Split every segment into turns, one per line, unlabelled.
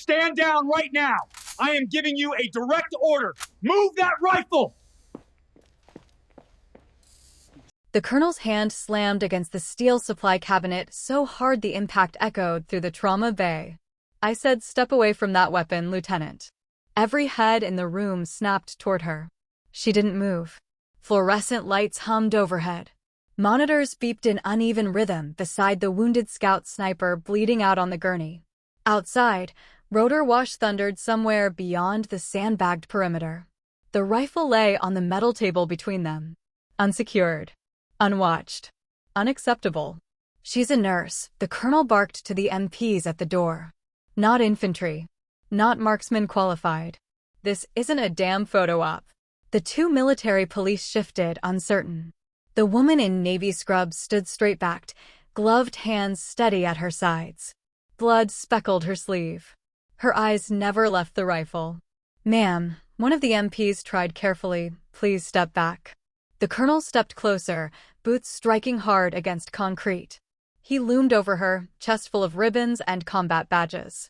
stand down right now. I am giving you a direct order. Move that rifle!
The colonel's hand slammed against the steel supply cabinet so hard the impact echoed through the trauma bay. I said, "Step away from that weapon, Lieutenant." Every head in the room snapped toward her. She didn't move. Fluorescent lights hummed overhead. Monitors beeped in uneven rhythm beside the wounded scout sniper bleeding out on the gurney. Outside, rotor wash thundered somewhere beyond the sandbagged perimeter. The rifle lay on the metal table between them. Unsecured. Unwatched. Unacceptable. "She's a nurse," the colonel barked to the MPs at the door. "Not infantry. Not marksman qualified. This isn't a damn photo op." The two military police shifted, uncertain. The woman in navy scrubs stood straight-backed, gloved hands steady at her sides. Blood speckled her sleeve. Her eyes never left the rifle. "Ma'am," one of the MPs tried carefully, "please step back." The colonel stepped closer, boots striking hard against concrete. He loomed over her, chest full of ribbons and combat badges.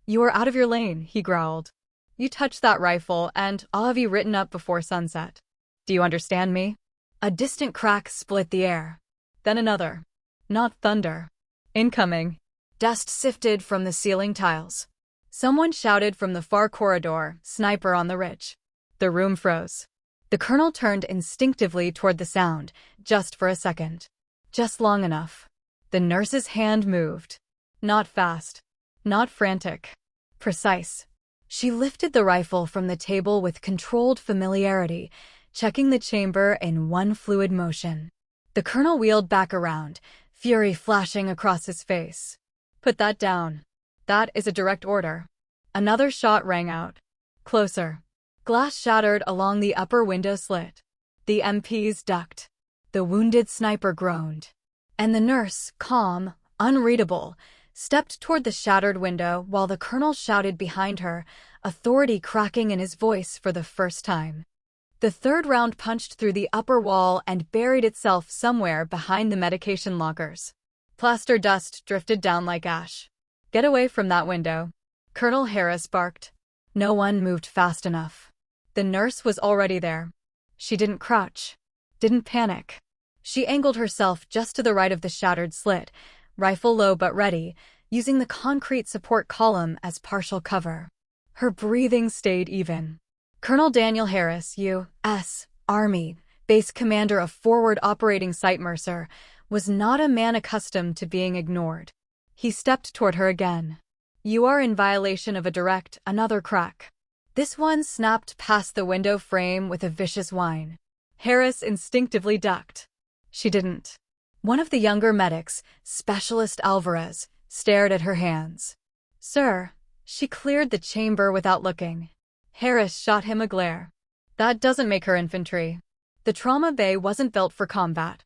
"You are out of your lane," he growled. "You touch that rifle, and I'll have you written up before sunset. Do you understand me?" A distant crack split the air. Then another. Not thunder. Incoming. Dust sifted from the ceiling tiles. Someone shouted from the far corridor, "Sniper on the ridge." The room froze. The colonel turned instinctively toward the sound, just for a second. Just long enough. The nurse's hand moved. Not fast. Not frantic. Precise. She lifted the rifle from the table with controlled familiarity, checking the chamber in one fluid motion. The colonel wheeled back around, fury flashing across his face. "Put that down. That is a direct order." Another shot rang out. Closer. Glass shattered along the upper window slit. The MPs ducked. The wounded sniper groaned. And the nurse, calm, unreadable, stepped toward the shattered window while the colonel shouted behind her, authority cracking in his voice for the first time. The third round punched through the upper wall and buried itself somewhere behind the medication lockers. Plaster dust drifted down like ash. "Get away from that window," Colonel Harris barked. No one moved fast enough. The nurse was already there. She didn't crouch. Didn't panic. She angled herself just to the right of the shattered slit, rifle low but ready, using the concrete support column as partial cover. Her breathing stayed even. Colonel Daniel Harris, U.S. Army, base commander of Forward Operating Site Mercer, was not a man accustomed to being ignored. He stepped toward her again. "You are in violation of a direct," another crack. This one snapped past the window frame with a vicious whine. Harris instinctively ducked. She didn't. One of the younger medics, Specialist Alvarez, stared at her hands. "Sir." She cleared the chamber without looking. Harris shot him a glare. "That doesn't make her infantry." The trauma bay wasn't built for combat.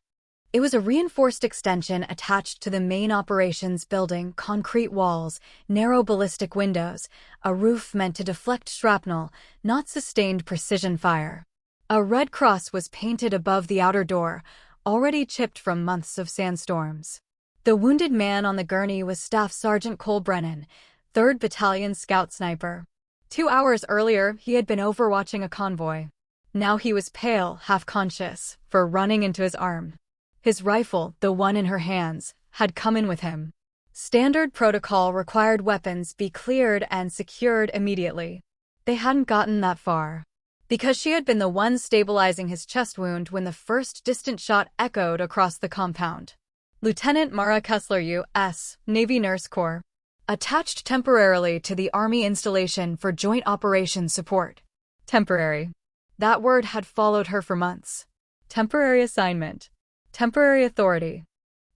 It was a reinforced extension attached to the main operations building, concrete walls, narrow ballistic windows, a roof meant to deflect shrapnel, not sustained precision fire. A red cross was painted above the outer door, already chipped from months of sandstorms. The wounded man on the gurney was Staff Sergeant Cole Brennan, 3rd Battalion Scout Sniper. 2 hours earlier, he had been overwatching a convoy. Now he was pale, half-conscious, for running into his arm. His rifle, the one in her hands, had come in with him. Standard protocol required weapons be cleared and secured immediately. They hadn't gotten that far. Because she had been the one stabilizing his chest wound when the first distant shot echoed across the compound. Lieutenant Mara Kessler, U.S. Navy Nurse Corps. Attached temporarily to the Army installation for Joint Operations Support. Temporary. That word had followed her for months. Temporary assignment. Temporary authority.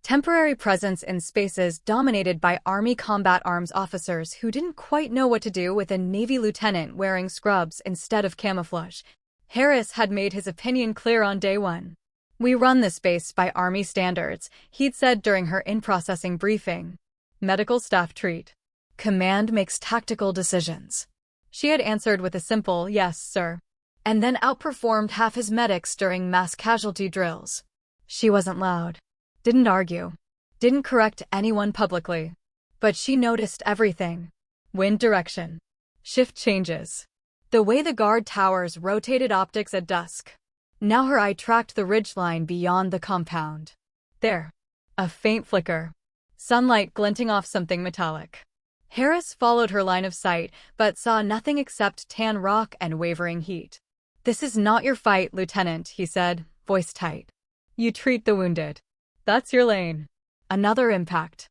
Temporary presence in spaces dominated by Army combat arms officers who didn't quite know what to do with a Navy lieutenant wearing scrubs instead of camouflage. Harris had made his opinion clear on day one. "We run this base by Army standards," he'd said during her in-processing briefing. "Medical staff treat. Command makes tactical decisions." She had answered with a simple, "Yes, sir," and then outperformed half his medics during mass casualty drills. She wasn't loud. Didn't argue. Didn't correct anyone publicly. But she noticed everything. Wind direction. Shift changes. The way the guard towers rotated optics at dusk. Now her eye tracked the ridgeline beyond the compound. There. A faint flicker. Sunlight glinting off something metallic. Harris followed her line of sight, but saw nothing except tan rock and wavering heat. "This is not your fight, Lieutenant," he said, voice tight. "You treat the wounded. That's your lane." Another impact.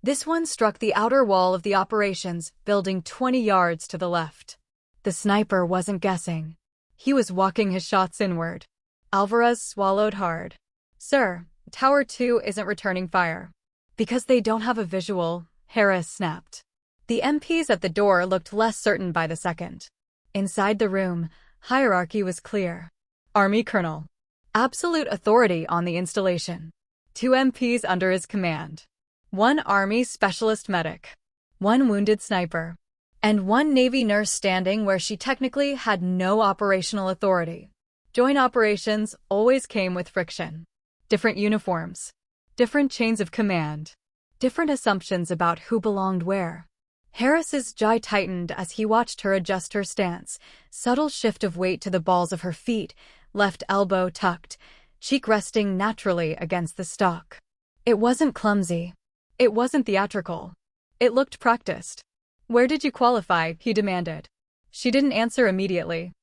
This one struck the outer wall of the operations building 20 yards to the left. The sniper wasn't guessing. He was walking his shots inward. Alvarez swallowed hard. "Sir, Tower 2 isn't returning fire." "Because they don't have a visual," Harris snapped. The MPs at the door looked less certain by the second. Inside the room, hierarchy was clear. Army Colonel. Absolute authority on the installation. 2 MPs under his command. 1 Army specialist medic. 1 wounded sniper. And 1 Navy nurse standing where she technically had no operational authority. Joint operations always came with friction. Different uniforms. Different chains of command. Different assumptions about who belonged where. Harris's jaw tightened as he watched her adjust her stance, subtle shift of weight to the balls of her feet, left elbow tucked, cheek resting naturally against the stock. It wasn't clumsy. It wasn't theatrical. It looked practiced. "Where did you qualify?" he demanded. She didn't answer immediately.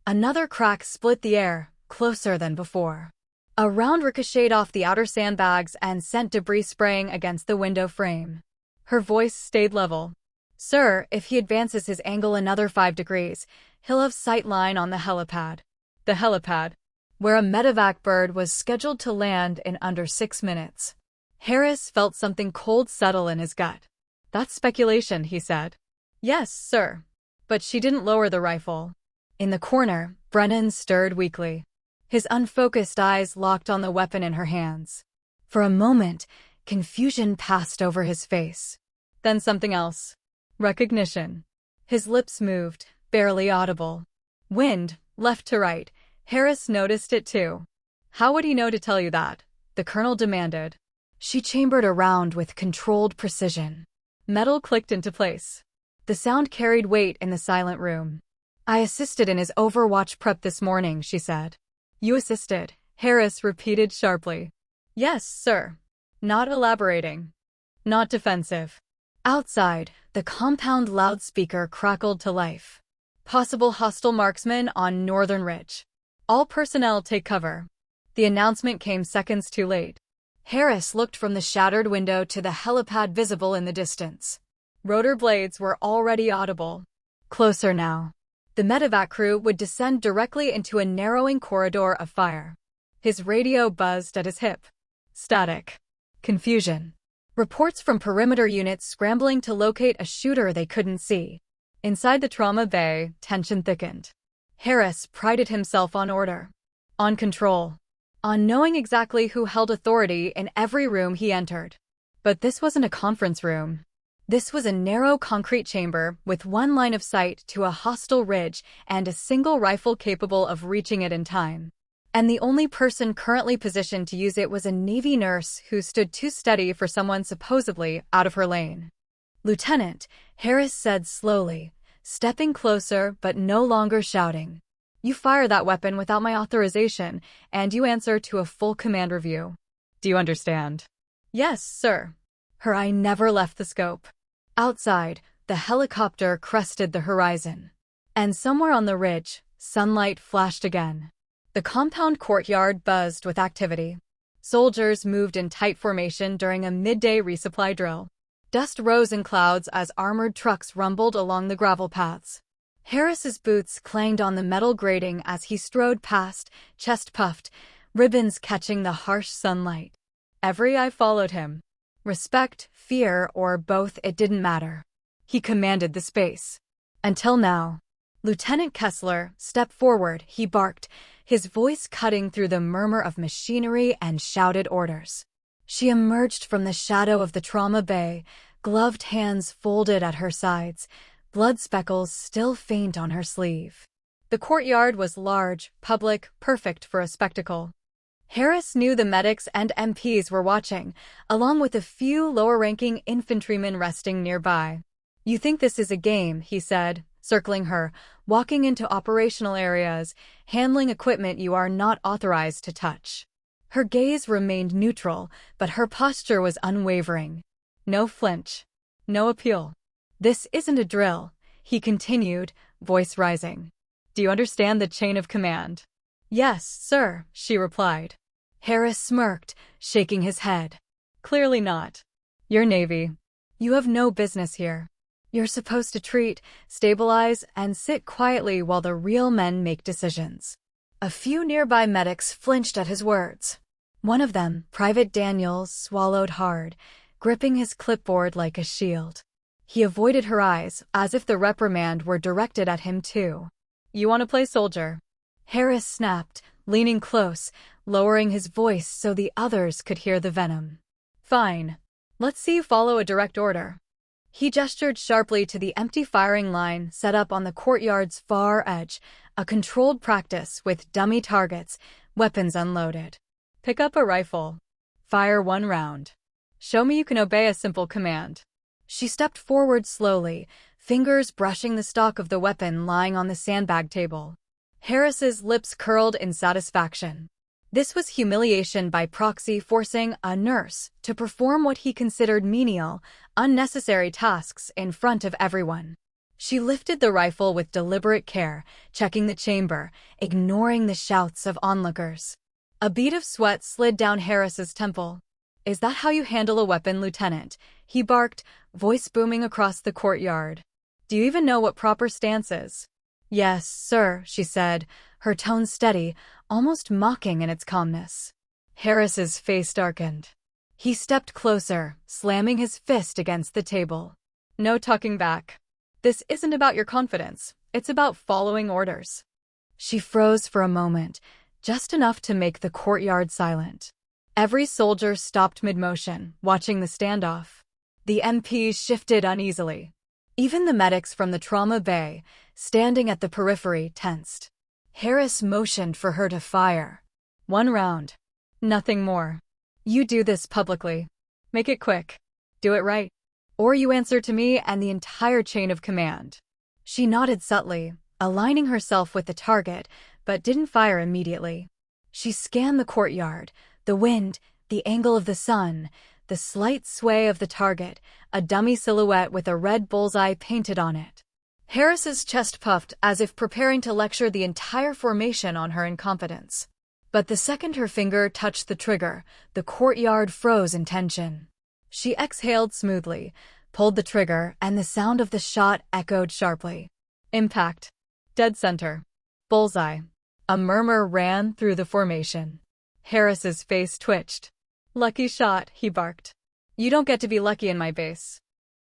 Another crack split the air, closer than before. A round ricocheted off the outer sandbags and sent debris spraying against the window frame. Her voice stayed level. "Sir, if he advances his angle another 5 degrees, he'll have sight line on the helipad." The helipad, where a medevac bird was scheduled to land in under 6 minutes. Harris felt something cold settle in his gut. "That's speculation," he said. "Yes, sir." But she didn't lower the rifle. In the corner, Brennan stirred weakly. His unfocused eyes locked on the weapon in her hands. For a moment, confusion passed over his face. Then something else. Recognition. His lips moved, barely audible. Wind, left to right. Harris noticed it too. "How would he know to tell you that?" the colonel demanded. She chambered around with controlled precision. Metal clicked into place. The sound carried weight in the silent room. "I assisted in his Overwatch prep this morning," she said. "You assisted," Harris repeated sharply. "Yes, sir." Not elaborating. Not defensive. Outside, the compound loudspeaker crackled to life. "Possible hostile marksman on Northern Ridge. All personnel take cover." The announcement came seconds too late. Harris looked from the shattered window to the helipad visible in the distance. Rotor blades were already audible. Closer now. The medevac crew would descend directly into a narrowing corridor of fire. His radio buzzed at his hip. Static. Confusion. Reports from perimeter units scrambling to locate a shooter they couldn't see. Inside the trauma bay, tension thickened. Harris prided himself on order. On control. On knowing exactly who held authority in every room he entered. But this wasn't a conference room. This was a narrow concrete chamber with 1 line of sight to a hostile ridge and a single rifle capable of reaching it in time. And the only person currently positioned to use it was a Navy nurse who stood too steady for someone supposedly out of her lane. "Lieutenant," Harris said slowly, stepping closer but no longer shouting. "You fire that weapon without my authorization, and you answer to a full command review. Do you understand?" "Yes, sir." Her eye never left the scope. Outside, the helicopter crested the horizon. And somewhere on the ridge, sunlight flashed again. The compound courtyard buzzed with activity. Soldiers moved in tight formation during a midday resupply drill. Dust rose in clouds as armored trucks rumbled along the gravel paths. Harris's boots clanged on the metal grating as he strode past, chest puffed, ribbons catching the harsh sunlight. Every eye followed him. Respect, fear, or both, it didn't matter. He commanded the space. Until now. "Lieutenant Kessler, step forward," he barked, his voice cutting through the murmur of machinery and shouted orders. She emerged from the shadow of the trauma bay, gloved hands folded at her sides, blood speckles still faint on her sleeve. The courtyard was large, public, perfect for a spectacle. Harris knew the medics and MPs were watching, along with a few lower-ranking infantrymen resting nearby. You think this is a game, he said, circling her, walking into operational areas, handling equipment you are not authorized to touch. Her gaze remained neutral, but her posture was unwavering. No flinch. No appeal. This isn't a drill, he continued, voice rising. Do you understand the chain of command? Yes, sir, she replied. Harris smirked, shaking his head. Clearly not. You're Navy. You have no business here. You're supposed to treat, stabilize, and sit quietly while the real men make decisions. A few nearby medics flinched at his words. One of them, Private Daniels, swallowed hard, gripping his clipboard like a shield. He avoided her eyes, as if the reprimand were directed at him too. You want to play soldier? Harris snapped, leaning close, lowering his voice so the others could hear the venom. Fine. Let's see you follow a direct order. He gestured sharply to the empty firing line set up on the courtyard's far edge, a controlled practice with dummy targets, weapons unloaded. Pick up a rifle. Fire 1 round. Show me you can obey a simple command. She stepped forward slowly, fingers brushing the stock of the weapon lying on the sandbag table. Harris's lips curled in satisfaction. This was humiliation by proxy, forcing a nurse to perform what he considered menial, unnecessary tasks in front of everyone. She lifted the rifle with deliberate care, checking the chamber, ignoring the shouts of onlookers. A bead of sweat slid down Harris's temple. Is that how you handle a weapon, Lieutenant? He barked, voice booming across the courtyard. Do you even know what proper stance is? Yes, sir, she said, her tone steady, almost mocking in its calmness. Harris's face darkened. He stepped closer, slamming his fist against the table. No talking back. This isn't about your confidence. It's about following orders. She froze for a moment, just enough to make the courtyard silent. Every soldier stopped mid-motion, watching the standoff. The MPs shifted uneasily. Even the medics from the trauma bay, standing at the periphery, tensed. Harris motioned for her to fire. 1 round. Nothing more. You do this publicly. Make it quick. Do it right. Or you answer to me and the entire chain of command. She nodded subtly, aligning herself with the target, but didn't fire immediately. She scanned the courtyard, the wind, the angle of the sun, the slight sway of the target, a dummy silhouette with a red bullseye painted on it. Harris's chest puffed as if preparing to lecture the entire formation on her incompetence. But the second her finger touched the trigger, the courtyard froze in tension. She exhaled smoothly, pulled the trigger, and the sound of the shot echoed sharply. Impact. Dead center. Bullseye. A murmur ran through the formation. Harris's face twitched. Lucky shot, he barked. You don't get to be lucky in my base.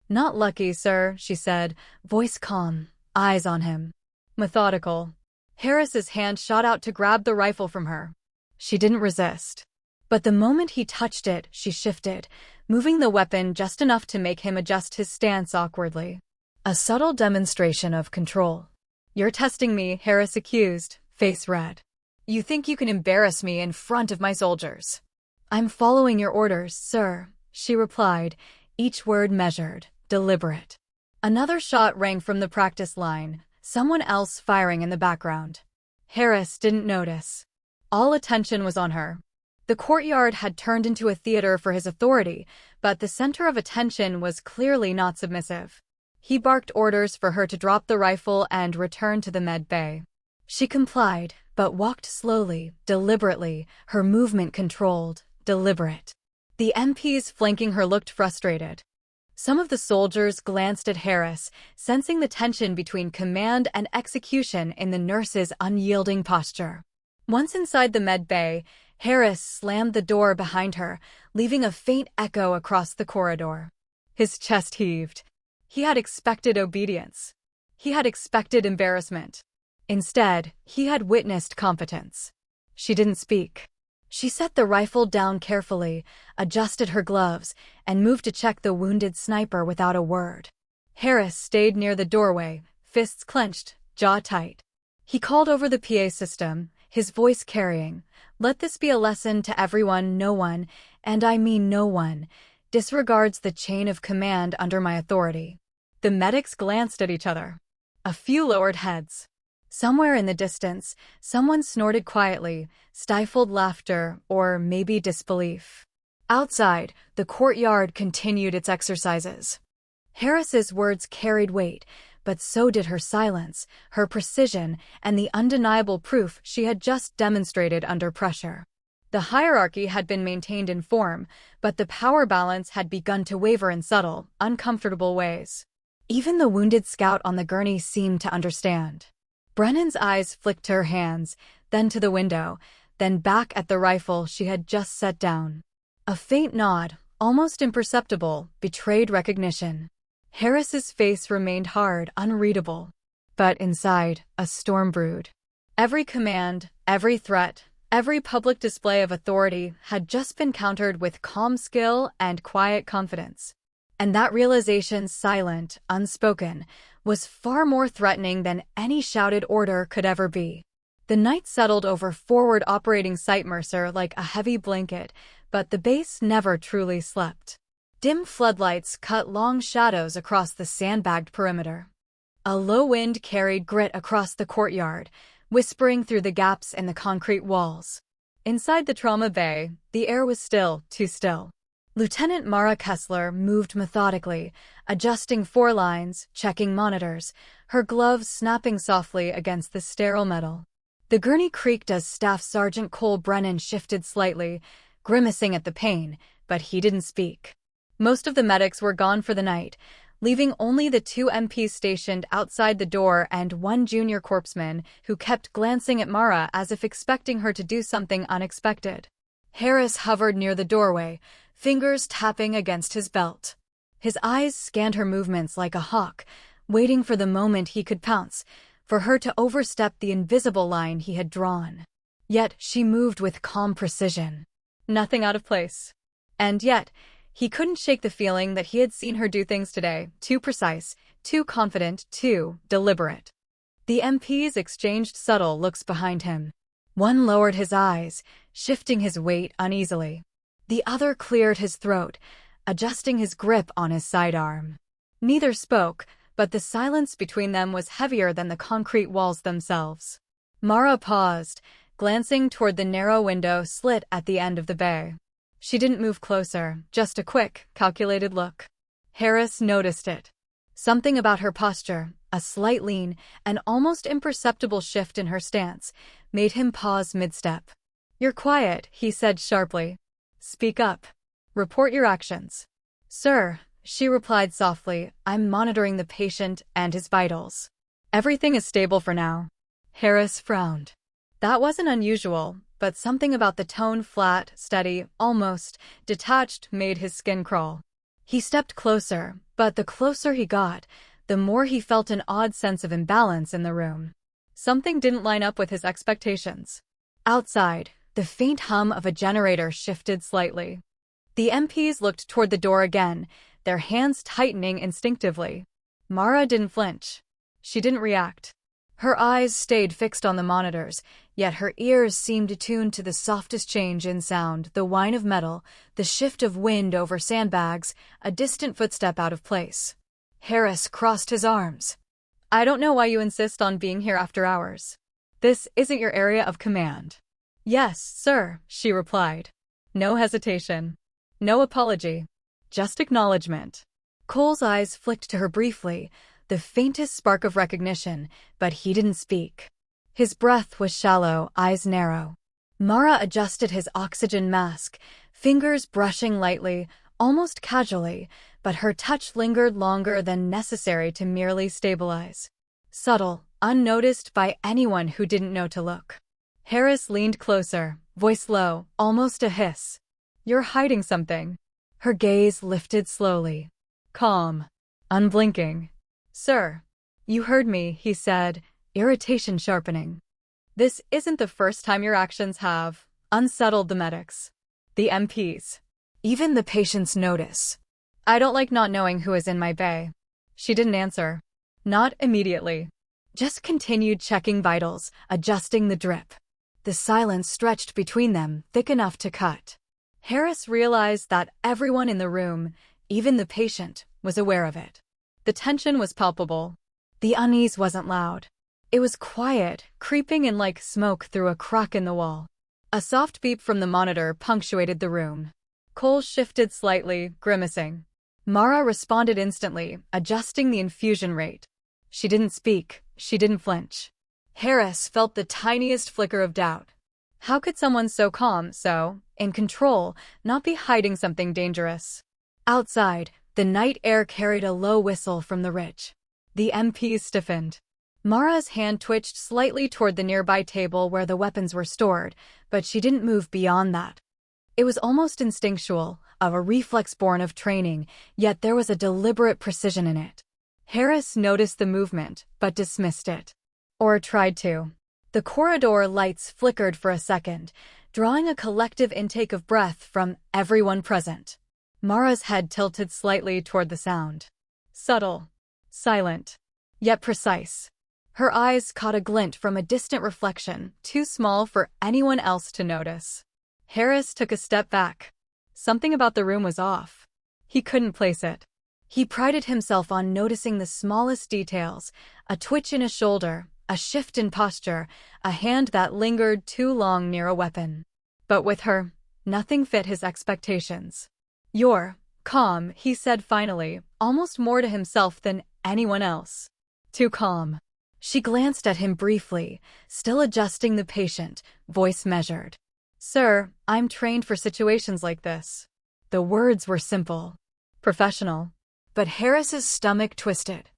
Not lucky, sir, she said, voice calm, eyes on him. Methodical. Harris's hand shot out to grab the rifle from her. She didn't resist. But the moment he touched it, she shifted, moving the weapon just enough to make him adjust his stance awkwardly. A subtle demonstration of control. You're testing me, Harris accused, face red. You think you can embarrass me in front of my soldiers? I'm following your orders, sir, she replied, each word measured, deliberate. Another shot rang from the practice line, someone else firing in the background. Harris didn't notice. All attention was on her. The courtyard had turned into a theater for his authority, but the center of attention was clearly not submissive. He barked orders for her to drop the rifle and return to the med bay. She complied, but walked slowly, deliberately, her movement controlled, deliberate. The MPs flanking her looked frustrated. Some of the soldiers glanced at Harris, sensing the tension between command and execution in the nurse's unyielding posture. Once inside the med bay, Harris slammed the door behind her, leaving a faint echo across the corridor. His chest heaved. He had expected obedience. He had expected embarrassment. Instead, he had witnessed competence. She didn't speak. She set the rifle down carefully, adjusted her gloves, and moved to check the wounded sniper without a word. Harris stayed near the doorway, fists clenched, jaw tight. He called over the PA system, his voice carrying, "Let this be a lesson to everyone. No one, and I mean no one, disregards the chain of command under my authority. The medics glanced at each other. A few lowered heads. Somewhere in the distance, someone snorted quietly, stifled laughter, or maybe disbelief. Outside, the courtyard continued its exercises. Harris's words carried weight, but so did her silence, her precision, and the undeniable proof she had just demonstrated under pressure. The hierarchy had been maintained in form, but the power balance had begun to waver in subtle, uncomfortable ways. Even the wounded scout on the gurney seemed to understand. Brennan's eyes flicked to her hands, then to the window, then back at the rifle she had just set down. A faint nod, almost imperceptible, betrayed recognition. Harris's face remained hard, unreadable. But inside, a storm brewed. Every command, every threat, every public display of authority had just been countered with calm skill and quiet confidence. And that realization, silent, unspoken, was far more threatening than any shouted order could ever be. The night settled over forward operating Site Mercer like a heavy blanket, but the base never truly slept. Dim floodlights cut long shadows across the sandbagged perimeter. A low wind carried grit across the courtyard, whispering through the gaps in the concrete walls. Inside the trauma bay, the air was still, too still. Lieutenant Mara Kessler moved methodically, adjusting four lines, checking monitors, her gloves snapping softly against the sterile metal. The gurney creaked as Staff Sergeant Cole Brennan shifted slightly, grimacing at the pain, but he didn't speak. Most of the medics were gone for the night, leaving only the two MPs stationed outside the door and one junior corpsman who kept glancing at Mara as if expecting her to do something unexpected. Harris hovered near the doorway, fingers tapping against his belt. His eyes scanned her movements like a hawk, waiting for the moment he could pounce, for her to overstep the invisible line he had drawn. Yet she moved with calm precision. Nothing out of place. And yet, he couldn't shake the feeling that he had seen her do things today, too precise, too confident, too deliberate. The MPs exchanged subtle looks behind him. One lowered his eyes, shifting his weight uneasily. The other cleared his throat, adjusting his grip on his sidearm. Neither spoke, but the silence between them was heavier than the concrete walls themselves. Mara paused, glancing toward the narrow window slit at the end of the bay. She didn't move closer, just a quick, calculated look. Harris noticed it. Something about her posture, a slight lean, an almost imperceptible shift in her stance, made him pause mid-step. "You're quiet," he said sharply. "Speak up. Report your actions." "Sir," she replied softly, "I'm monitoring the patient and his vitals. Everything is stable for now." Harris frowned. That wasn't unusual, but something about the tone, flat, steady, almost detached, made his skin crawl. He stepped closer, but the closer he got, the more he felt an odd sense of imbalance in the room. Something didn't line up with his expectations. Outside, the faint hum of a generator shifted slightly. The MPs looked toward the door again, their hands tightening instinctively. Mara didn't flinch. She didn't react. Her eyes stayed fixed on the monitors, yet her ears seemed attuned to the softest change in sound, the whine of metal, the shift of wind over sandbags, a distant footstep out of place. Harris crossed his arms. "I don't know why you insist on being here after hours. This isn't your area of command." "Yes, sir," she replied. No hesitation. No apology. Just acknowledgement. Cole's eyes flicked to her briefly, the faintest spark of recognition, but he didn't speak. His breath was shallow, eyes narrow. Mara adjusted his oxygen mask, fingers brushing lightly, almost casually, but her touch lingered longer than necessary to merely stabilize. Subtle, unnoticed by anyone who didn't know to look. Harris leaned closer, voice low, almost a hiss. "You're hiding something." Her gaze lifted slowly. Calm. Unblinking. "Sir." "You heard me," he said, irritation sharpening. "This isn't the first time your actions have unsettled the medics. The MPs. Even the patients notice. I don't like not knowing who is in my bay." She didn't answer. Not immediately. Just continued checking vitals, adjusting the drip. The silence stretched between them, thick enough to cut. Harris realized that everyone in the room, even the patient, was aware of it. The tension was palpable. The unease wasn't loud. It was quiet, creeping in like smoke through a crack in the wall. A soft beep from the monitor punctuated the room. Cole shifted slightly, grimacing. Mara responded instantly, adjusting the infusion rate. She didn't speak. She didn't flinch. Harris felt the tiniest flicker of doubt. How could someone so calm, so in control, not be hiding something dangerous? Outside, the night air carried a low whistle from the ridge. The MPs stiffened. Mara's hand twitched slightly toward the nearby table where the weapons were stored, but she didn't move beyond that. It was almost instinctual, a reflex born of training, yet there was a deliberate precision in it. Harris noticed the movement, but dismissed it. Or tried to. The corridor lights flickered for a second, drawing a collective intake of breath from everyone present. Mara's head tilted slightly toward the sound. Subtle. Silent. Yet precise. Her eyes caught a glint from a distant reflection, too small for anyone else to notice. Harris took a step back. Something about the room was off. He couldn't place it. He prided himself on noticing the smallest details, a twitch in a shoulder, a shift in posture, a hand that lingered too long near a weapon. But with her, nothing fit his expectations. "You're calm," he said finally, almost more to himself than anyone else. Too calm. She glanced at him briefly, still adjusting the patient, voice measured. "Sir, I'm trained for situations like this." The words were simple. Professional. But Harris's stomach twisted.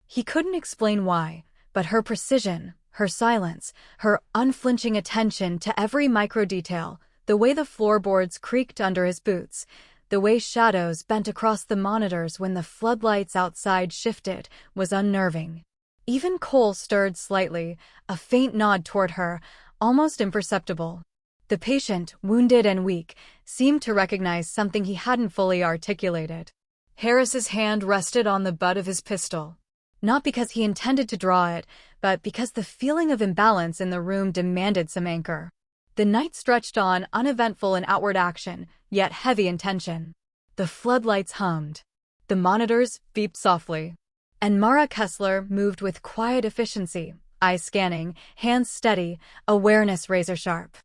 He couldn't explain why, but her precision, her silence, her unflinching attention to every micro-detail, the way the floorboards creaked under his boots, the way shadows bent across the monitors when the floodlights outside shifted, was unnerving. Even Cole stirred slightly, a faint nod toward her, almost imperceptible. The patient, wounded and weak, seemed to recognize something he hadn't fully articulated. Harris's hand rested on the butt of his pistol. Not because he intended to draw it, but because the feeling of imbalance in the room demanded some anchor. The night stretched on, uneventful in outward action, yet heavy in tension. The floodlights hummed. The monitors beeped softly. And Mara Kessler moved with quiet efficiency, eyes scanning, hands steady, awareness razor-sharp.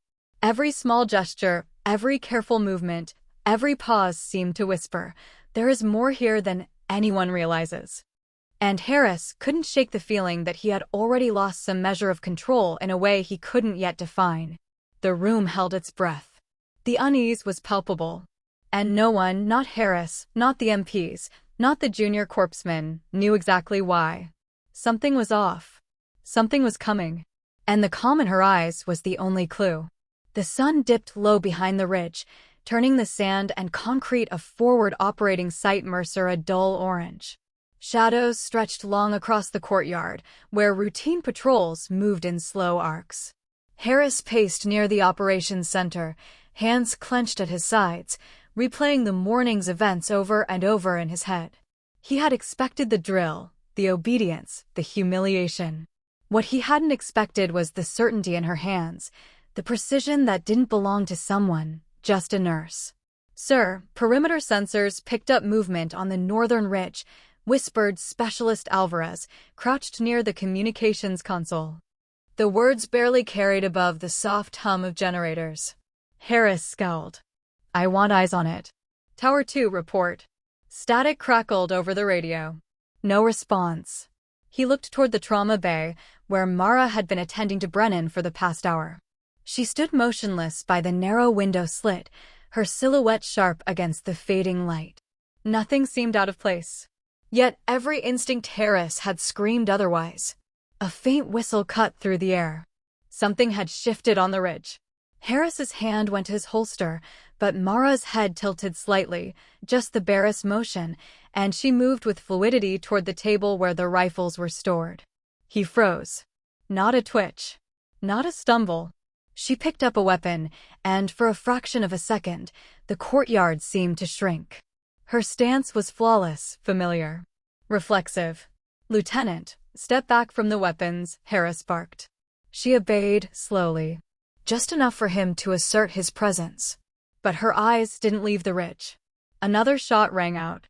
Every small gesture, every careful movement, every pause seemed to whisper, "There is more here than anyone realizes." And Harris couldn't shake the feeling that he had already lost some measure of control in a way he couldn't yet define. The room held its breath. The unease was palpable. And no one, not Harris, not the MPs, not the junior corpsman, knew exactly why. Something was off. Something was coming. And the calm in her eyes was the only clue. The sun dipped low behind the ridge, turning the sand and concrete of forward operating site Mercer a dull orange. Shadows stretched long across the courtyard, where routine patrols moved in slow arcs. Harris paced near the operations center, hands clenched at his sides, replaying the morning's events over and over in his head. He had expected the drill, the obedience, the humiliation. What he hadn't expected was the certainty in her hands, the precision that didn't belong to someone, just a nurse. "Sir, perimeter sensors picked up movement on the northern ridge," whispered Specialist Alvarez, crouched near the communications console. The words barely carried above the soft hum of generators. Harris scowled. "I want eyes on it." "Tower 2, report." Static crackled over the radio. No response. He looked toward the trauma bay, where Mara had been attending to Brennan for the past hour. She stood motionless by the narrow window slit, her silhouette sharp against the fading light. Nothing seemed out of place. Yet every instinct Harris had screamed otherwise. A faint whistle cut through the air. Something had shifted on the ridge. Harris's hand went to his holster, but Mara's head tilted slightly, just the barest motion, and she moved with fluidity toward the table where the rifles were stored. He froze. Not a twitch. Not a stumble. She picked up a weapon, and for a fraction of a second, the courtyard seemed to shrink. Her stance was flawless, familiar. Reflexive. "Lieutenant, step back from the weapons," Harris barked. She obeyed, slowly. Just enough for him to assert his presence. But her eyes didn't leave the ridge. Another shot rang out.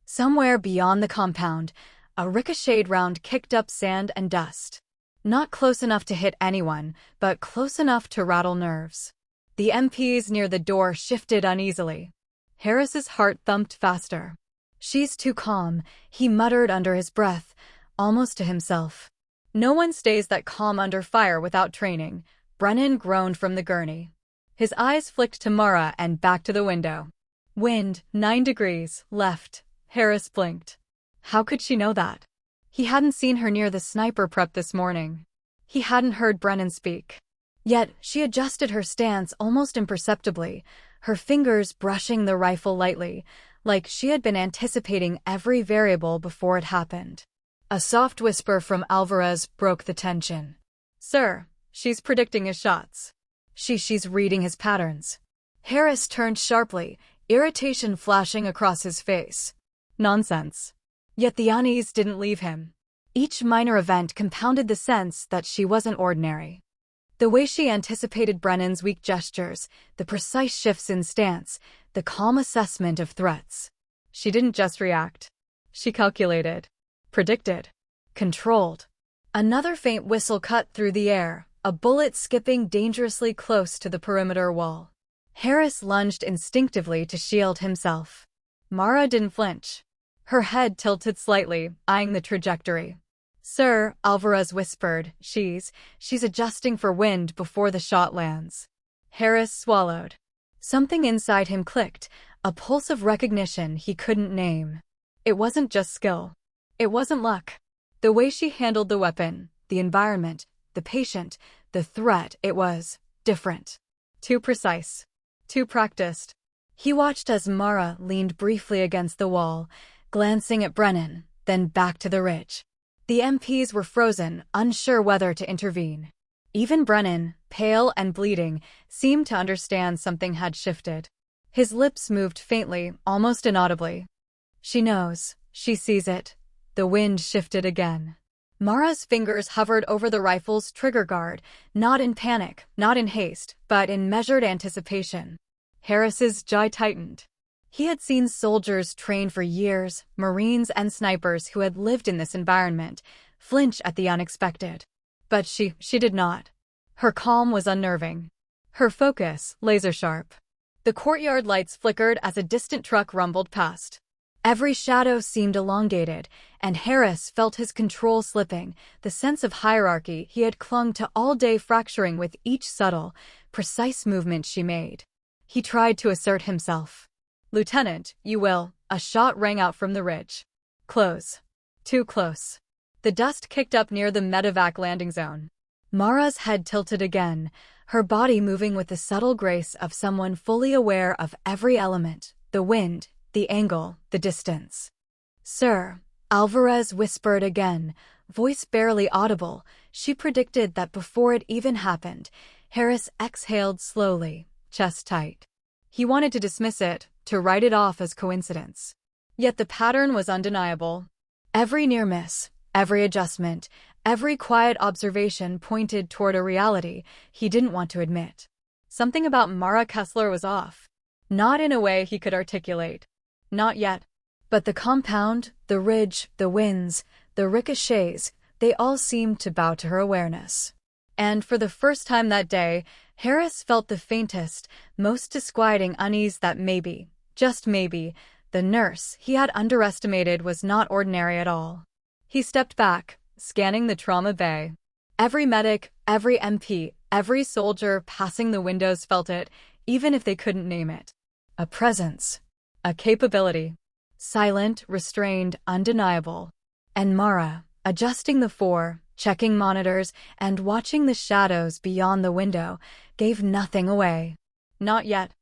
Somewhere beyond the compound, A ricocheted round kicked up sand and dust. Not close enough to hit anyone, but close enough to rattle nerves. The MPs near the door shifted uneasily. Harris's heart thumped faster. "She's too calm," he muttered under his breath, almost to himself. "No one stays that calm under fire without training," Brennan groaned from the gurney. His eyes flicked to Mara and back to the window. "Wind, 9 degrees, left." Harris blinked. How could she know that? He hadn't seen her near the sniper prep this morning. He hadn't heard Brennan speak. Yet, she adjusted her stance almost imperceptibly, her fingers brushing the rifle lightly, like she had been anticipating every variable before it happened. A soft whisper from Alvarez broke the tension. "Sir, she's predicting his shots. She's reading his patterns." Harris turned sharply, irritation flashing across his face. Nonsense. Yet the unease didn't leave him. Each minor event compounded the sense that she wasn't ordinary. The way she anticipated Brennan's weak gestures, the precise shifts in stance, the calm assessment of threats. She didn't just react. She calculated, predicted, controlled. Another faint whistle cut through the air, a bullet skipping dangerously close to the perimeter wall. Harris lunged instinctively to shield himself. Mara didn't flinch. Her head tilted slightly, eyeing the trajectory. "Sir," Alvarez whispered, she's adjusting for wind before the shot lands." Harris swallowed. Something inside him clicked, a pulse of recognition he couldn't name. It wasn't just skill. It wasn't luck. The way she handled the weapon, the environment, the patient, the threat, it was different. Too precise. Too practiced. He watched as Mara leaned briefly against the wall, glancing at Brennan, then back to the ridge. The MPs were frozen, unsure whether to intervene. Even Brennan, pale and bleeding, seemed to understand something had shifted. His lips moved faintly, almost inaudibly. "She knows. She sees it." The wind shifted again. Mara's fingers hovered over the rifle's trigger guard, not in panic, not in haste, but in measured anticipation. Harris's jaw tightened. He had seen soldiers trained for years, Marines and snipers who had lived in this environment, flinch at the unexpected. But she did not. Her calm was unnerving. Her focus, laser-sharp. The courtyard lights flickered as a distant truck rumbled past. Every shadow seemed elongated, and Harris felt his control slipping, the sense of hierarchy he had clung to all day fracturing with each subtle, precise movement she made. He tried to assert himself. "Lieutenant, you will." A shot rang out from the ridge. Close. Too close. The dust kicked up near the medevac landing zone. Mara's head tilted again, her body moving with the subtle grace of someone fully aware of every element, the wind, the angle, the distance. "Sir," Alvarez whispered again, voice barely audible. She predicted that before it even happened. Harris exhaled slowly, chest tight. He wanted to dismiss it, to write it off as coincidence. Yet the pattern was undeniable. Every near miss, every adjustment, every quiet observation pointed toward a reality he didn't want to admit. Something about Mara Kessler was off. Not in a way he could articulate. Not yet. But the compound, the ridge, the winds, the ricochets, they all seemed to bow to her awareness. And for the first time that day, Harris felt the faintest, most disquieting unease that maybe, just maybe, the nurse he had underestimated was not ordinary at all. He stepped back, scanning the trauma bay. Every medic, every MP, every soldier passing the windows felt it, even if they couldn't name it. A presence. A capability. Silent, restrained, undeniable. And Mara, adjusting the four, checking monitors, and watching the shadows beyond the window, gave nothing away. Not yet.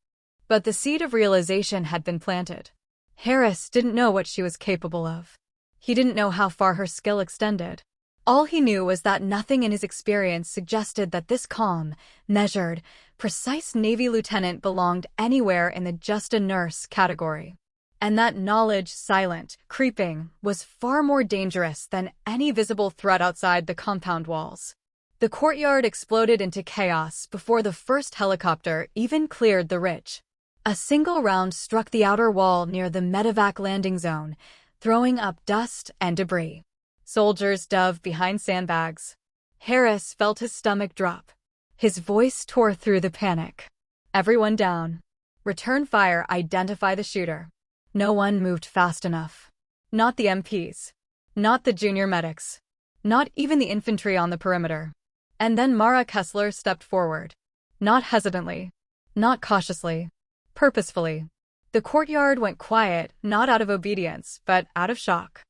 But the seed of realization had been planted. Harris didn't know what she was capable of. He didn't know how far her skill extended. All he knew was that nothing in his experience suggested that this calm, measured, precise Navy lieutenant belonged anywhere in the just a nurse category. And that knowledge, silent, creeping, was far more dangerous than any visible threat outside the compound walls. The courtyard exploded into chaos before the first helicopter even cleared the ridge. A single round struck the outer wall near the medevac landing zone, throwing up dust and debris. Soldiers dove behind sandbags. Harris felt his stomach drop. His voice tore through the panic. Everyone down. Return fire, identify the shooter. No one moved fast enough. Not the MPs. Not the junior medics. Not even the infantry on the perimeter. And then Mara Kessler stepped forward. Not hesitantly. Not cautiously. Purposefully. The courtyard went quiet, not out of obedience, but out of shock.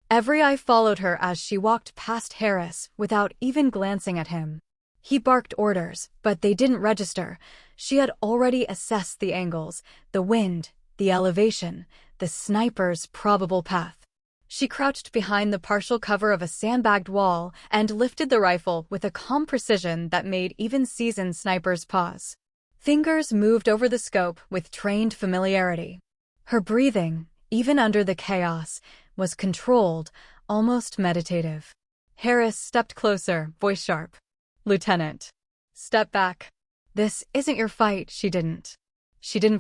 Every eye followed her as she walked past Harris without even glancing at him. He barked orders, but they didn't register. She had already assessed the angles, the wind, the elevation, the sniper's probable path. She crouched behind the partial cover of a sandbagged wall and lifted the rifle with a calm precision that made even seasoned snipers pause. Fingers moved over the scope with trained familiarity. Her breathing, even under the chaos, was controlled, almost meditative. Harris stepped closer, voice sharp. "Lieutenant, step back. This isn't your fight." She didn't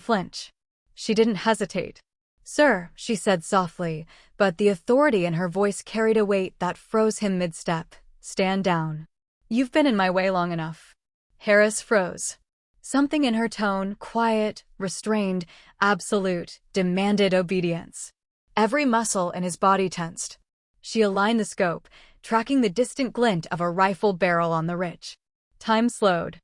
flinch. She didn't hesitate. "Sir," she said softly, but the authority in her voice carried a weight that froze him mid-step. "Stand down. You've been in my way long enough." Harris froze. Something in her tone, quiet, restrained, absolute, demanded obedience. Every muscle in his body tensed. She aligned the scope, tracking the distant glint of a rifle barrel on the ridge. Time slowed.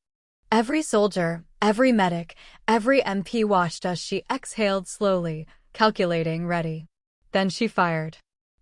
Every soldier, every medic, every MP watched as she exhaled slowly, calculating, ready. Then she fired.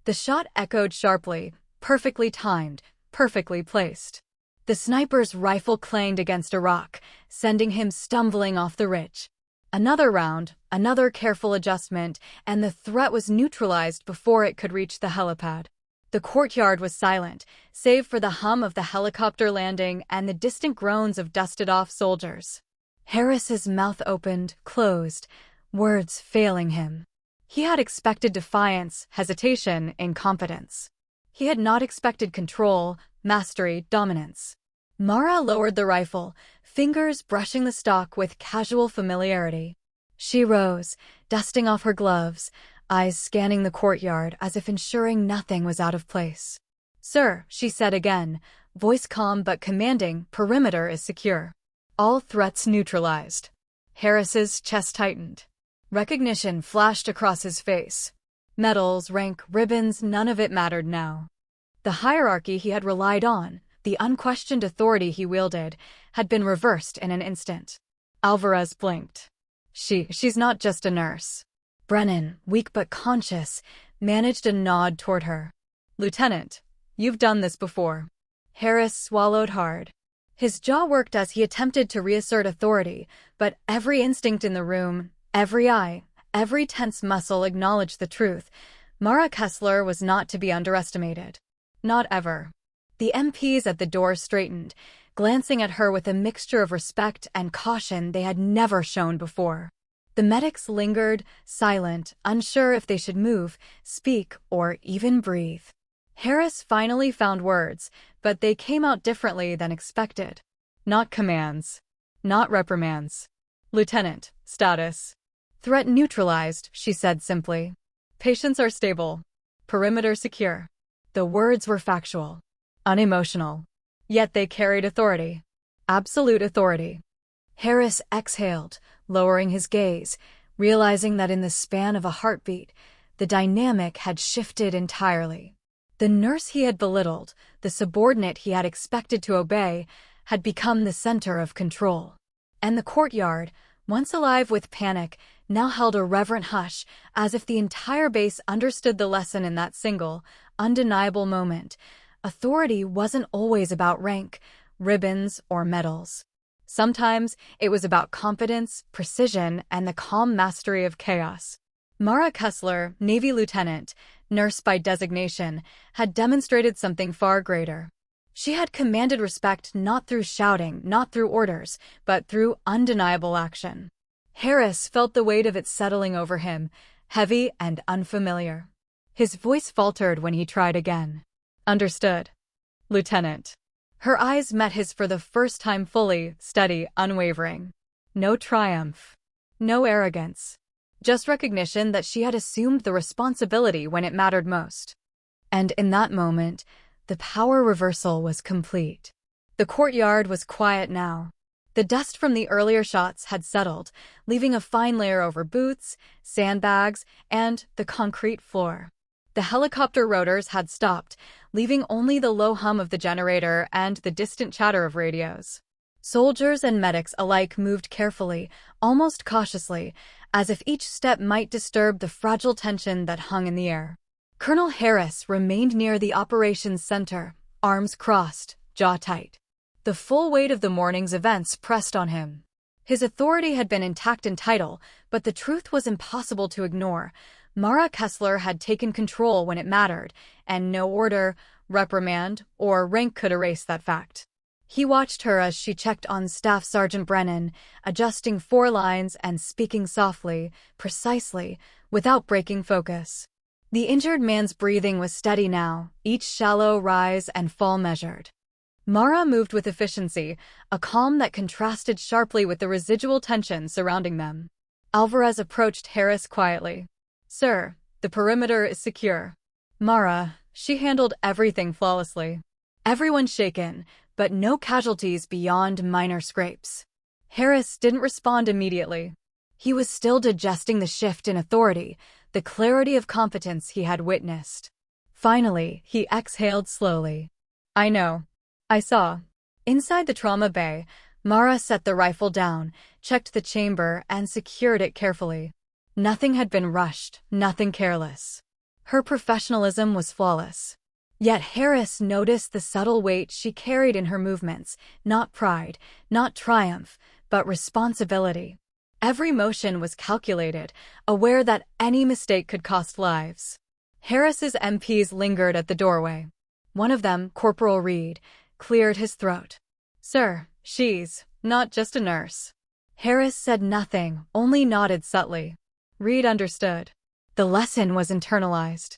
The shot echoed sharply, perfectly timed, perfectly placed. The sniper's rifle clanged against a rock, sending him stumbling off the ridge. Another round, another careful adjustment, and the threat was neutralized before it could reach the helipad. The courtyard was silent, save for the hum of the helicopter landing and the distant groans of dusted-off soldiers. Harris's mouth opened, closed, words failing him. He had expected defiance, hesitation, incompetence. He had not expected control, mastery, dominance. Mara lowered the rifle, fingers brushing the stock with casual familiarity. She rose, dusting off her gloves, eyes scanning the courtyard as if ensuring nothing was out of place. "Sir," she said again, voice calm but commanding, "perimeter is secure. All threats neutralized." Harris's chest tightened. Recognition flashed across his face. Medals, rank, ribbons, none of it mattered now. The hierarchy he had relied on, the unquestioned authority he wielded, had been reversed in an instant. Alvarez blinked. She's not just a nurse." Brennan, weak but conscious, managed a nod toward her. "Lieutenant, you've done this before." Harris swallowed hard. His jaw worked as he attempted to reassert authority, but every instinct in the room, every eye, every tense muscle acknowledged the truth. Mara Kessler was not to be underestimated. Not ever. The MPs at the door straightened, glancing at her with a mixture of respect and caution they had never shown before. The medics lingered, silent, unsure if they should move, speak, or even breathe. Harris finally found words, but they came out differently than expected. Not commands. Not reprimands. "Lieutenant, status." "Threat neutralized," she said simply. "Patients are stable. Perimeter secure." The words were factual, unemotional, yet they carried authority. Absolute authority. Harris exhaled, lowering his gaze, realizing that in the span of a heartbeat, the dynamic had shifted entirely. The nurse he had belittled, the subordinate he had expected to obey, had become the center of control. And the courtyard, once alive with panic, now held a reverent hush, as if the entire base understood the lesson in that single, undeniable moment. Authority wasn't always about rank, ribbons, or medals. Sometimes it was about competence, precision, and the calm mastery of chaos. Mara Kessler, Navy lieutenant, nurse by designation, had demonstrated something far greater. She had commanded respect not through shouting, not through orders, but through undeniable action. Harris felt the weight of it settling over him, heavy and unfamiliar. His voice faltered when he tried again. "Understood, Lieutenant." Her eyes met his for the first time fully, steady, unwavering. No triumph. No arrogance. Just recognition that she had assumed the responsibility when it mattered most. And in that moment, the power reversal was complete. The courtyard was quiet now. The dust from the earlier shots had settled, leaving a fine layer over boots, sandbags, and the concrete floor. The helicopter rotors had stopped, leaving only the low hum of the generator and the distant chatter of radios. Soldiers and medics alike moved carefully, almost cautiously, as if each step might disturb the fragile tension that hung in the air. Colonel Harris remained near the operations center, arms crossed, jaw tight. The full weight of the morning's events pressed on him. His authority had been intact in title, but the truth was impossible to ignore. Mara Kessler had taken control when it mattered, and no order, reprimand, or rank could erase that fact. He watched her as she checked on Staff Sergeant Brennan, adjusting 4 lines and speaking softly, precisely, without breaking focus. The injured man's breathing was steady now, each shallow rise and fall measured. Mara moved with efficiency, a calm that contrasted sharply with the residual tension surrounding them. Alvarez approached Harris quietly. "Sir, the perimeter is secure." Mara, she handled everything flawlessly. Everyone shaken, but no casualties beyond minor scrapes. Harris didn't respond immediately. He was still digesting the shift in authority, the clarity of competence he had witnessed. Finally, he exhaled slowly. "I know. I saw." Inside the trauma bay, Mara set the rifle down, checked the chamber, and secured it carefully. Nothing had been rushed, nothing careless. Her professionalism was flawless. Yet Harris noticed the subtle weight she carried in her movements, not pride, not triumph, but responsibility. Every motion was calculated, aware that any mistake could cost lives. Harris's MPs lingered at the doorway. One of them, Corporal Reed, cleared his throat. "Sir, she's not just a nurse." Harris said nothing, only nodded subtly. Reed understood. The lesson was internalized.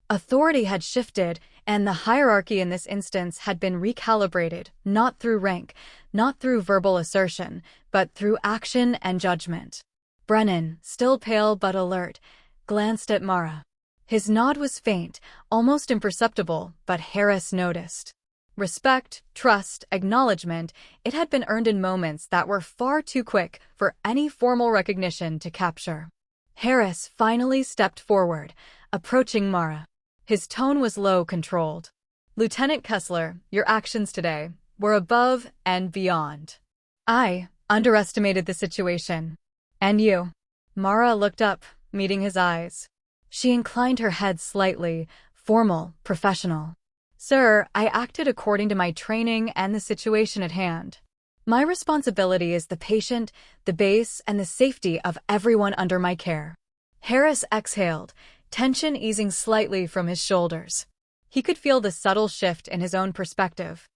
Authority had shifted, and the hierarchy in this instance had been recalibrated, not through rank, not through verbal assertion, but through action and judgment. Brennan, still pale but alert, glanced at Mara. His nod was faint, almost imperceptible, but Harris noticed. Respect, trust, acknowledgement, it had been earned in moments that were far too quick for any formal recognition to capture. Harris finally stepped forward, approaching Mara. His tone was low, controlled. "Lieutenant Kessler, your actions today were above and beyond. I underestimated the situation. And you?" Mara looked up, meeting his eyes. She inclined her head slightly, formal, professional. "Sir, I acted according to my training and the situation at hand. My responsibility is the patient, the base, and the safety of everyone under my care." Harris exhaled, tension easing slightly from his shoulders. He could feel the subtle shift in his own perspective.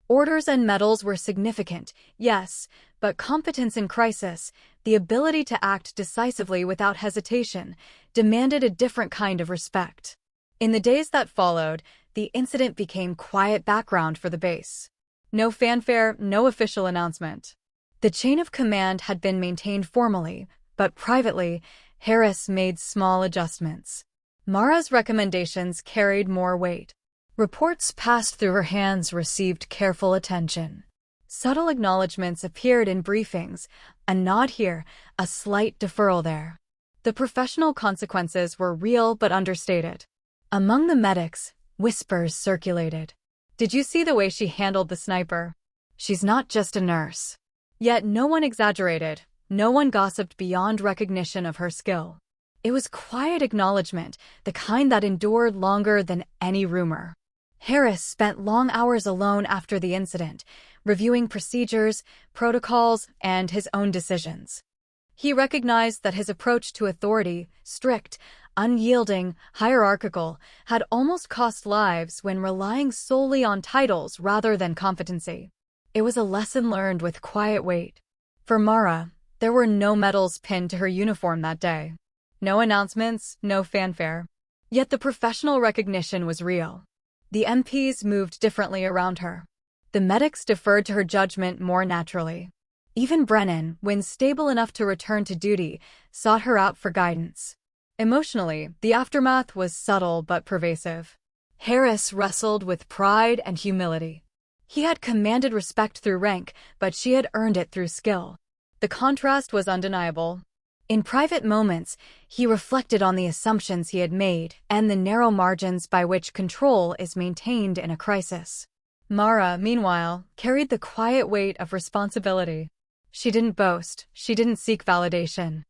Orders and medals were significant, yes, but competence in crisis, the ability to act decisively without hesitation, demanded a different kind of respect. In the days that followed, the incident became quiet background for the base. No fanfare, no official announcement. The chain of command had been maintained formally, but privately, Harris made small adjustments. Mara's recommendations carried more weight. Reports passed through her hands received careful attention. Subtle acknowledgments appeared in briefings, a nod here, a slight deferral there. The professional consequences were real but understated. Among the medics, whispers circulated. "Did you see the way she handled the sniper? She's not just a nurse." Yet no one exaggerated, no one gossiped beyond recognition of her skill. It was quiet acknowledgement, the kind that endured longer than any rumor. Harris spent long hours alone after the incident, reviewing procedures, protocols, and his own decisions. He recognized that his approach to authority, strict, unyielding, hierarchical, had almost cost lives when relying solely on titles rather than competency. It was a lesson learned with quiet weight. For Mara, there were no medals pinned to her uniform that day. No announcements, no fanfare. Yet the professional recognition was real. The MPs moved differently around her. The medics deferred to her judgment more naturally. Even Brennan, when stable enough to return to duty, sought her out for guidance. Emotionally, the aftermath was subtle but pervasive. Harris wrestled with pride and humility. He had commanded respect through rank, but she had earned it through skill. The contrast was undeniable. In private moments, he reflected on the assumptions he had made and the narrow margins by which control is maintained in a crisis. Mara, meanwhile, carried the quiet weight of responsibility. She didn't boast, she didn't seek validation.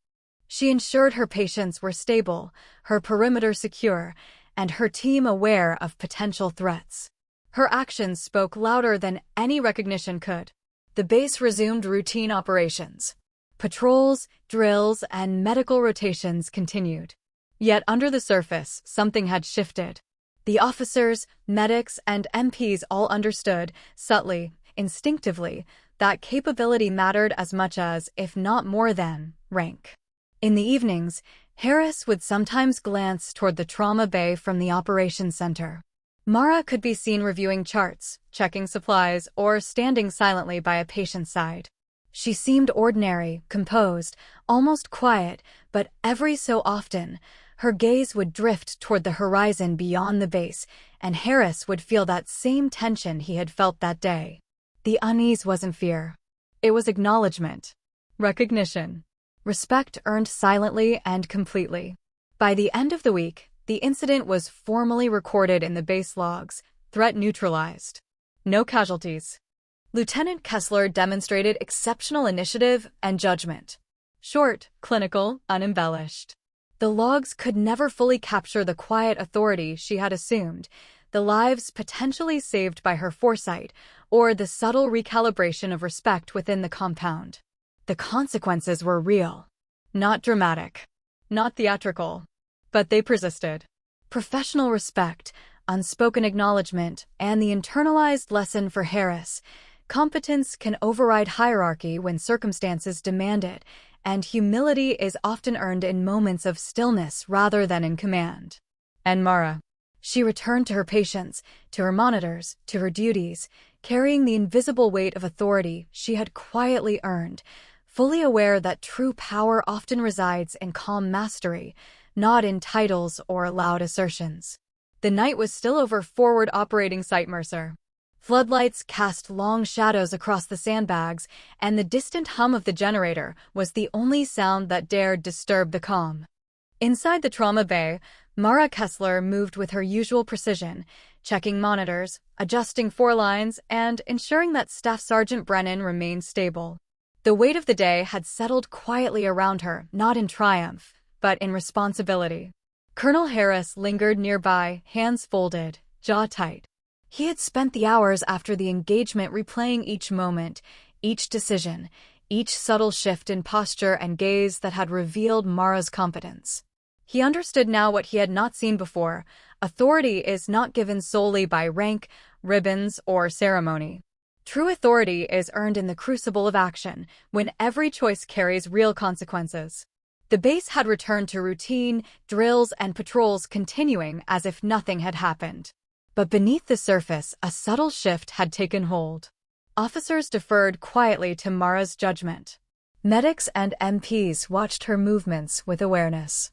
She ensured her patients were stable, her perimeter secure, and her team aware of potential threats. Her actions spoke louder than any recognition could. The base resumed routine operations. Patrols, drills, and medical rotations continued. Yet under the surface, something had shifted. The officers, medics, and MPs all understood, subtly, instinctively, that capability mattered as much as, if not more than, rank. In the evenings, Harris would sometimes glance toward the trauma bay from the operations center. Mara could be seen reviewing charts, checking supplies, or standing silently by a patient's side. She seemed ordinary, composed, almost quiet, but every so often, her gaze would drift toward the horizon beyond the base, and Harris would feel that same tension he had felt that day. The unease wasn't fear. It was acknowledgement. Recognition. Respect earned silently and completely. By the end of the week, the incident was formally recorded in the base logs, threat neutralized. No casualties. Lieutenant Kessler demonstrated exceptional initiative and judgment. Short, clinical, unembellished. The logs could never fully capture the quiet authority she had assumed, the lives potentially saved by her foresight, or the subtle recalibration of respect within the compound. The consequences were real. Not dramatic. Not theatrical. But they persisted. Professional respect, unspoken acknowledgement, and the internalized lesson for Harris: competence can override hierarchy when circumstances demand it, and humility is often earned in moments of stillness rather than in command. And Mara. She returned to her patients, to her monitors, to her duties, carrying the invisible weight of authority she had quietly earned, fully aware that true power often resides in calm mastery, not in titles or loud assertions. The night was still over forward operating site Mercer. Floodlights cast long shadows across the sandbags, and the distant hum of the generator was the only sound that dared disturb the calm. Inside the trauma bay, Mara Kessler moved with her usual precision, checking monitors, adjusting four lines, and ensuring that Staff Sergeant Brennan remained stable. The weight of the day had settled quietly around her, not in triumph, but in responsibility. Colonel Harris lingered nearby, hands folded, jaw tight. He had spent the hours after the engagement replaying each moment, each decision, each subtle shift in posture and gaze that had revealed Mara's competence. He understood now what he had not seen before: authority is not given solely by rank, ribbons, or ceremony. True authority is earned in the crucible of action, when every choice carries real consequences. The base had returned to routine, drills, and patrols continuing as if nothing had happened. But beneath the surface, a subtle shift had taken hold. Officers deferred quietly to Mara's judgment. Medics and MPs watched her movements with awareness.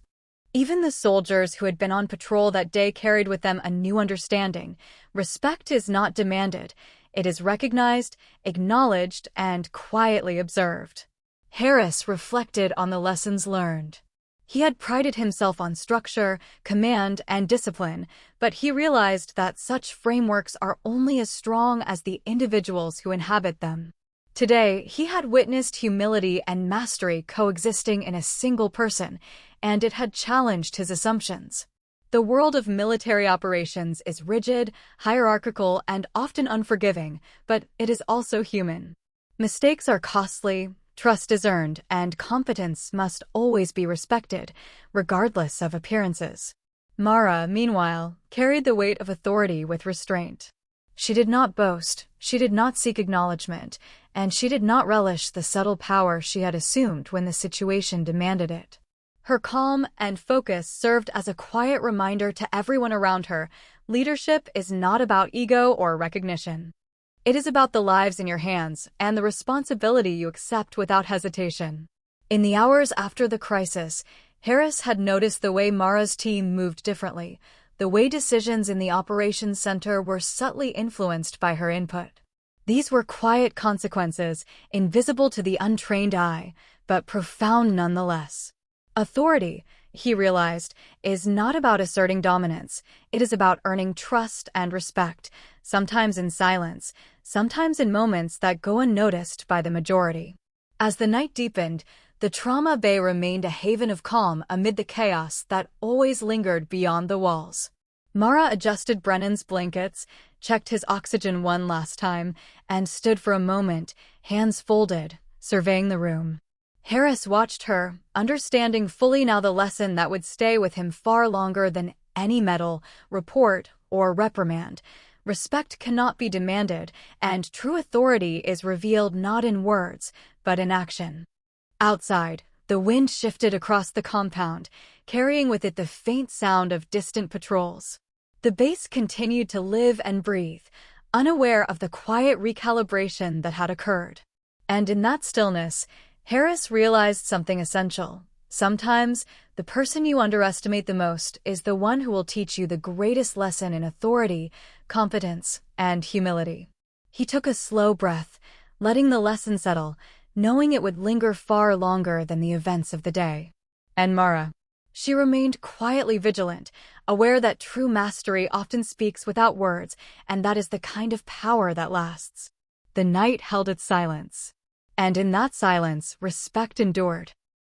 Even the soldiers who had been on patrol that day carried with them a new understanding. Respect is not demanded. It is recognized, acknowledged, and quietly observed. Harris reflected on the lessons learned. He had prided himself on structure, command, and discipline, but he realized that such frameworks are only as strong as the individuals who inhabit them. Today, he had witnessed humility and mastery coexisting in a single person, and it had challenged his assumptions. The world of military operations is rigid, hierarchical, and often unforgiving, but it is also human. Mistakes are costly, trust is earned, and competence must always be respected, regardless of appearances. Mara, meanwhile, carried the weight of authority with restraint. She did not boast, she did not seek acknowledgement, and she did not relish the subtle power she had assumed when the situation demanded it. Her calm and focus served as a quiet reminder to everyone around her: leadership is not about ego or recognition. It is about the lives in your hands and the responsibility you accept without hesitation. In the hours after the crisis, Harris had noticed the way Mara's team moved differently, the way decisions in the operations center were subtly influenced by her input. These were quiet consequences, invisible to the untrained eye, but profound nonetheless. Authority, he realized, is not about asserting dominance. It is about earning trust and respect, sometimes in silence, sometimes in moments that go unnoticed by the majority. As the night deepened, the trauma bay remained a haven of calm amid the chaos that always lingered beyond the walls. Mara adjusted Brennan's blankets, checked his oxygen one last time, and stood for a moment, hands folded, surveying the room. Harris watched her, understanding fully now the lesson that would stay with him far longer than any medal, report, or reprimand. Respect cannot be demanded, and true authority is revealed not in words, but in action. Outside, the wind shifted across the compound, carrying with it the faint sound of distant patrols. The base continued to live and breathe, unaware of the quiet recalibration that had occurred. And in that stillness, Harris realized something essential. Sometimes, the person you underestimate the most is the one who will teach you the greatest lesson in authority, competence, and humility. He took a slow breath, letting the lesson settle, knowing it would linger far longer than the events of the day. And Mara. She remained quietly vigilant, aware that true mastery often speaks without words, and that is the kind of power that lasts. The night held its silence. And in that silence, respect endured.